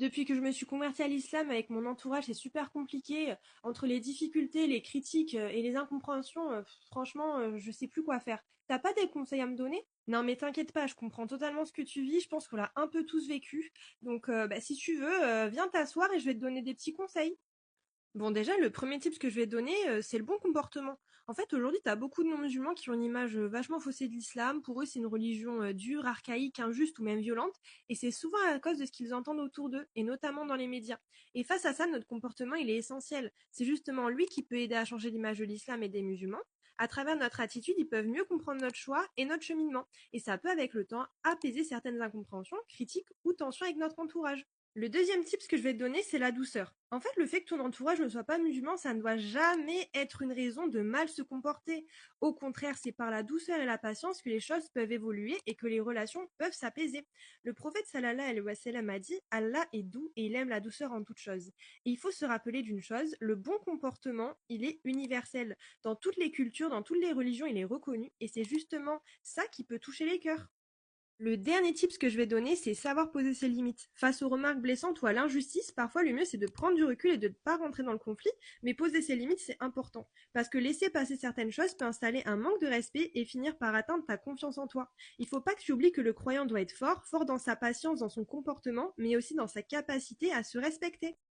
Depuis que je me suis convertie à l'islam avec mon entourage, c'est super compliqué. Entre les difficultés, les critiques et les incompréhensions, franchement, je sais plus quoi faire. T'as pas des conseils à me donner? Non, mais t'inquiète pas, je comprends totalement ce que tu vis. Je pense qu'on l'a un peu tous vécu. Donc, si tu veux, viens t'asseoir et je vais te donner des petits conseils. Bon, déjà, le premier tip que je vais te donner, c'est le bon comportement. En fait, aujourd'hui, tu as beaucoup de non-musulmans qui ont une image vachement faussée de l'islam. Pour eux, c'est une religion dure, archaïque, injuste ou même violente. Et c'est souvent à cause de ce qu'ils entendent autour d'eux, et notamment dans les médias. Et face à ça, notre comportement, il est essentiel. C'est justement lui qui peut aider à changer l'image de l'islam et des musulmans. À travers notre attitude, ils peuvent mieux comprendre notre choix et notre cheminement. Et ça peut, avec le temps, apaiser certaines incompréhensions, critiques ou tensions avec notre entourage. Le deuxième tip que je vais te donner, c'est la douceur. En fait, le fait que ton entourage ne soit pas musulman, ça ne doit jamais être une raison de mal se comporter. Au contraire, c'est par la douceur et la patience que les choses peuvent évoluer et que les relations peuvent s'apaiser. Le prophète sallallahu alayhi wa sallam a dit: Allah est doux et il aime la douceur en toutes choses. Et il faut se rappeler d'une chose, le bon comportement, il est universel. Dans toutes les cultures, dans toutes les religions, il est reconnu et c'est justement ça qui peut toucher les cœurs. Le dernier tip que je vais donner, c'est savoir poser ses limites. Face aux remarques blessantes ou à l'injustice, parfois le mieux c'est de prendre du recul et de ne pas rentrer dans le conflit, mais poser ses limites c'est important. Parce que laisser passer certaines choses peut installer un manque de respect et finir par atteindre ta confiance en toi. Il faut pas que tu oublies que le croyant doit être fort, fort dans sa patience, dans son comportement, mais aussi dans sa capacité à se respecter.